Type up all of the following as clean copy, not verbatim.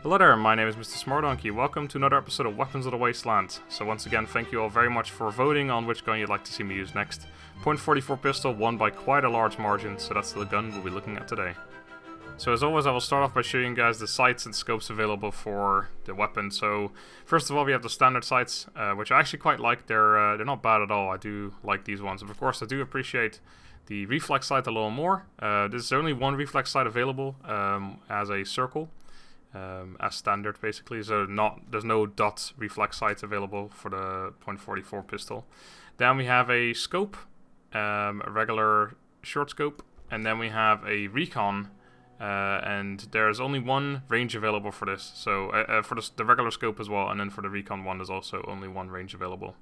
Hello there, my name is Mr. Smardonkey. Welcome to another episode of Weapons of the Wasteland. So once again, thank you all very much for voting on which gun you'd like to see me use next. .44 pistol won by quite a large margin, so that's the gun we'll be looking at today. So as always, I will start off by showing you guys the sights and scopes available for the weapon. So first of all, we have the standard sights, which I actually quite like. They're not bad at all. I do like these ones. Of course, I do appreciate the reflex sight a little more. There's only one reflex sight available as a circle. As standard basically, so there's no dot reflex sights available for the .44 pistol. Then we have a scope, a regular short scope, and then we have a recon, and there's only one range available for this, so for the regular scope as well, and then for the recon one there's also only one range available.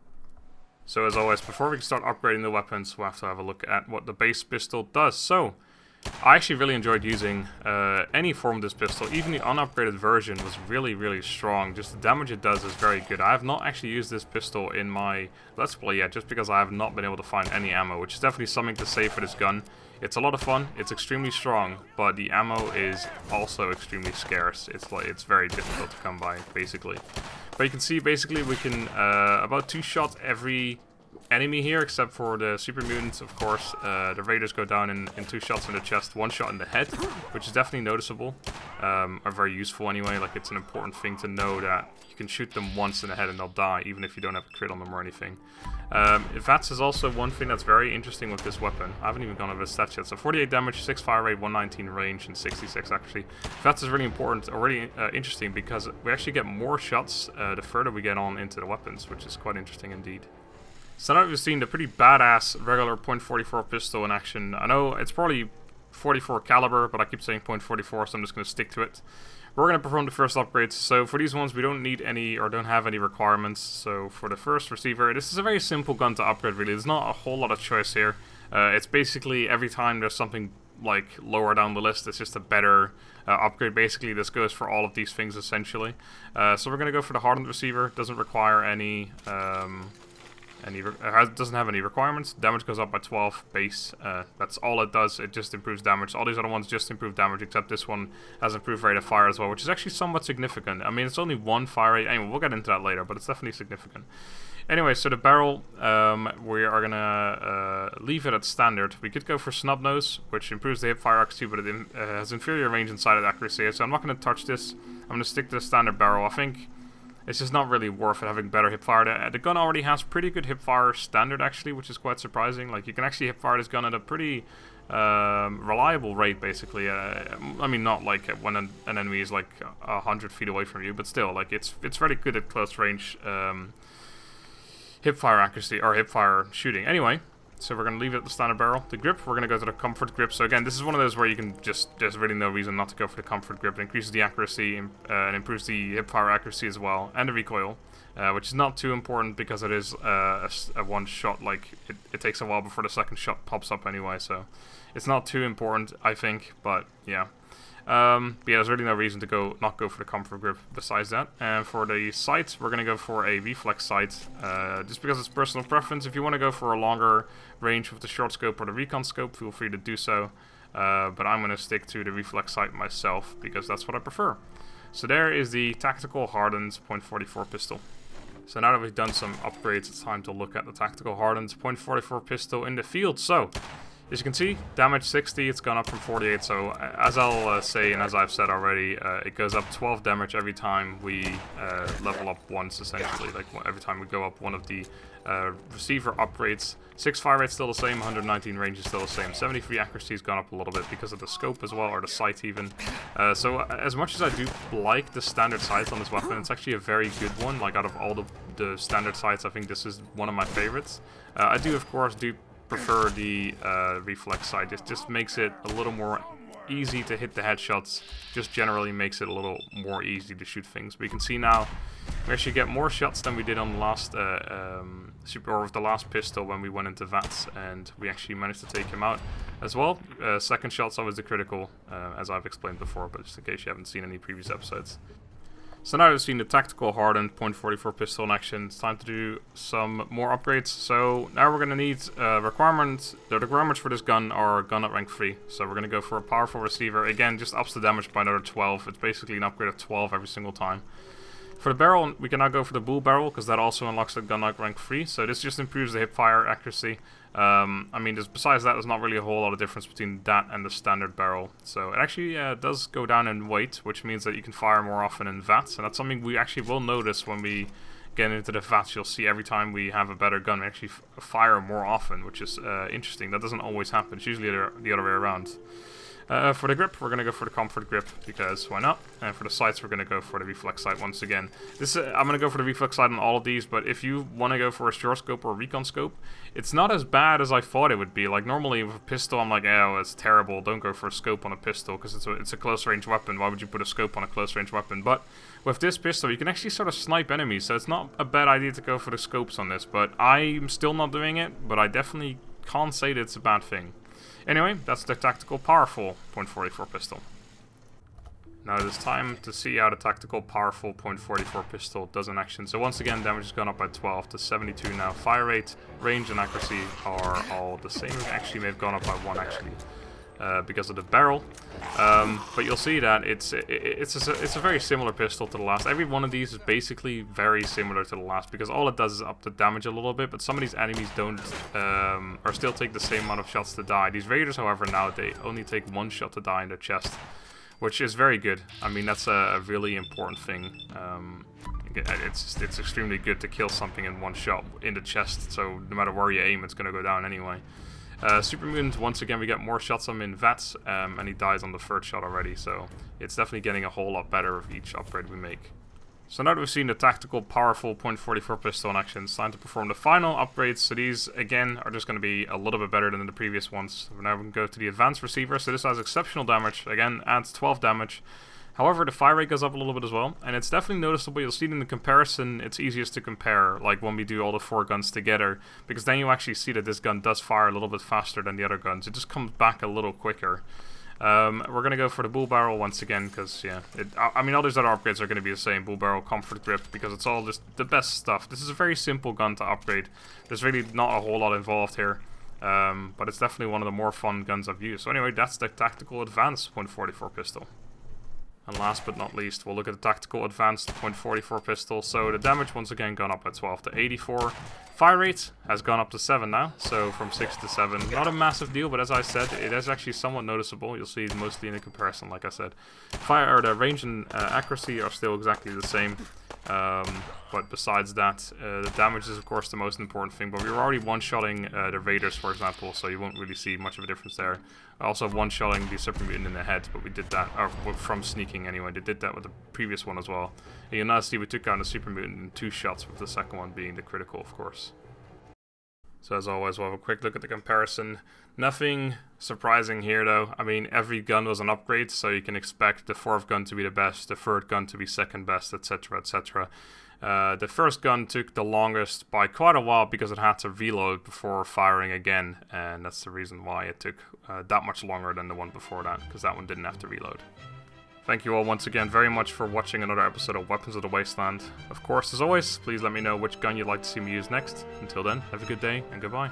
So as always, before we can start upgrading the weapons, we'll have to have a look at what the base pistol does. So I actually really enjoyed using any form of this pistol. Even the unupgraded version was really strong. Just the damage it does is very good. I have not actually used this pistol in my Let's Play yet, just because I have not been able to find any ammo, which is definitely something to say for this gun. It's a lot of fun, it's extremely strong, but the ammo is also extremely scarce. It's very difficult to come by, basically. But you can see, basically, we can about 2-shot every enemy here, except for the super mutants, of course. The raiders go down in 2 shots in the chest, 1 shot in the head, which is definitely noticeable, are very useful anyway. Like, it's an important thing to know that you can shoot them once in the head and they'll die, even if you don't have a crit on them or anything. VATS is also one thing that's very interesting with this weapon. I haven't even gone over the stats yet. So 48 damage, 6 fire rate, 119 range, and 66 actually. VATS is really important, or really interesting, because we actually get more shots the further we get on into the weapons, which is quite interesting indeed. So now we've seen the pretty badass regular .44 pistol in action. I know it's probably 44 caliber, but I keep saying .44, so I'm just going to stick to it. We're going to perform the first upgrades. So for these ones, we don't need any, or don't have any requirements. So for the first receiver, this is a very simple gun to upgrade, really. There's not a whole lot of choice here. It's basically every time there's something like lower down the list, it's just a better upgrade. Basically, this goes for all of these things essentially. So we're going to go for the Hardened receiver. Doesn't require any doesn't have any requirements. Damage goes up by 12 base. That's all it does. It just improves damage. All these other ones just improve damage, except this one has improved rate of fire as well, which is actually somewhat significant. I mean, it's only 1 fire rate. Anyway, we'll get into that later, but it's definitely significant. Anyway, so the barrel, we are gonna leave it at standard. We could go for snub nose, which improves the hip fire accuracy, but it has inferior range and sighted accuracy. So I'm not gonna touch this. I'm gonna stick to the standard barrel. I think it's just not really worth it having better hip fire. The gun already has pretty good hip fire standard actually, which is quite surprising. Like, you can actually hip fire this gun at a pretty reliable rate, basically. I mean, not like when an enemy is like 100 feet away from you, but still, like, it's very good at close range hip fire accuracy, or hip fire shooting. Anyway, so we're going to leave it at the standard barrel. The grip, we're going to go to the comfort grip. So again, this is one of those where you can there's really no reason not to go for the comfort grip. It increases the accuracy and improves the hip fire accuracy as well, and the recoil, which is not too important because it is a one shot. Like, it takes a while before the second shot pops up anyway, so it's not too important, I think, but yeah. But yeah, there's really no reason to not go for the comfort grip besides that. And for the sight, we're going to go for a reflex sight, just because it's personal preference. If you want to go for a longer range with the short scope or the recon scope, feel free to do so. But I'm going to stick to the reflex sight myself, because that's what I prefer. So there is the tactical Hardened .44 pistol. So now that we've done some upgrades, it's time to look at the tactical Hardened .44 pistol in the field. So as you can see, damage 60, it's gone up from 48, so as I'll say, and as I've said already, it goes up 12 damage every time we level up once, essentially. Like, every time we go up one of the receiver upgrades. 6 fire rate's still the same, 119 range is still the same. 73 accuracy's gone up a little bit because of the scope as well, or the sight even. So as much as I do like the standard sight on this weapon, it's actually a very good one. Like, out of all the standard sights, I think this is one of my favorites. I do, of course, prefer the reflex sight. It just makes it a little more easy to hit the headshots. Just generally makes it a little more easy to shoot things. But you can see now we actually get more shots than we did on the last with the last pistol when we went into VATS, and we actually managed to take him out as well. Second shot's always the critical, as I've explained before, but just in case you haven't seen any previous episodes. So now we've seen the tactical hardened .44 pistol in action. It's time to do some more upgrades. So now we're going to need requirements. The requirements for this gun are gun at rank 3. So we're going to go for a powerful receiver. Again, just ups the damage by another 12. It's basically an upgrade of 12 every single time. For the barrel, we can now go for the bull barrel, because that also unlocks the gun at rank 3. So this just improves the hip fire accuracy. I mean, besides that, there's not really a whole lot of difference between that and the standard barrel. So it actually does go down in weight, which means that you can fire more often in VATs. And that's something we actually will notice when we get into the VATs. You'll see every time we have a better gun, we actually fire more often, which is interesting. That doesn't always happen. It's usually the other way around. For the grip, we're going to go for the comfort grip, because why not? And for the sights, we're going to go for the reflex sight once again. I'm going to go for the reflex sight on all of these, but if you want to go for a short scope or a recon scope, it's not as bad as I thought it would be. Like, normally with a pistol, I'm like, oh, it's terrible, don't go for a scope on a pistol, because it's a close range weapon. Why would you put a scope on a close range weapon? But with this pistol, you can actually sort of snipe enemies, so it's not a bad idea to go for the scopes on this. But I'm still not doing it, but I definitely can't say that it's a bad thing. Anyway, that's the tactical powerful .44 pistol. Now it is time to see how the tactical powerful .44 pistol does in action. So once again, damage has gone up by 12 to 72 now. Fire rate, range and accuracy are all the same. Actually may have gone up by 1 actually. Because of the barrel, but you'll see that it's a very similar pistol to the last. Every one of these is basically very similar to the last, because all it does is up the damage a little bit, but some of these enemies don't or still take the same amount of shots to die. These raiders, however, now they only take 1 shot to die in their chest, which is very good. I mean, that's a really important thing. It's extremely good to kill something in 1 shot in the chest, so no matter where you aim, it's gonna go down anyway. Super Mutant, once again, we get more shots on him in VATs, and he dies on the 3rd shot already, so it's definitely getting a whole lot better with each upgrade we make. So now that we've seen the tactical, powerful .44 pistol in action, it's time to perform the final upgrades. So these, again, are just going to be a little bit better than the previous ones. Now we can go to the advanced receiver, so this has exceptional damage, again, adds 12 damage. However, the fire rate goes up a little bit as well, and it's definitely noticeable. You'll see it in the comparison, it's easiest to compare, like when we do all the 4 guns together, because then you actually see that this gun does fire a little bit faster than the other guns. It just comes back a little quicker. We're going to go for the bull barrel once again, because, yeah, I mean, all these other upgrades are going to be the same. Bull barrel, comfort grip, because it's all just the best stuff. This is a very simple gun to upgrade. There's really not a whole lot involved here, but it's definitely one of the more fun guns I've used. So anyway, that's the tactical advanced .44 pistol. And last but not least, we'll look at the tactical advanced .44 pistol. So the damage once again gone up by 12 to 84. Fire rate has gone up to 7 now, so from 6 to 7. Not a massive deal, but as I said, it is actually somewhat noticeable. You'll see it mostly in the comparison, like I said. The range and accuracy are still exactly the same. But besides that, the damage is of course the most important thing. But we were already one-shotting the raiders, for example, so you won't really see much of a difference there. Also one-shotting the super mutant in the head, but we did that from sneaking anyway. They did that with the previous one as well. And you'll now see we took down the super mutant in 2 shots, with the second one being the critical, of course. So as always, we'll have a quick look at the comparison. Nothing surprising here though. I mean, every gun was an upgrade, so you can expect the 4th gun to be the best, the 3rd gun to be 2nd best, etc, etc. The 1st gun took the longest by quite a while because it had to reload before firing again, and that's the reason why it took that much longer than the one before that, because that one didn't have to reload. Thank you all once again very much for watching another episode of Weapons of the Wasteland. Of course, as always, please let me know which gun you'd like to see me use next. Until then, have a good day and goodbye.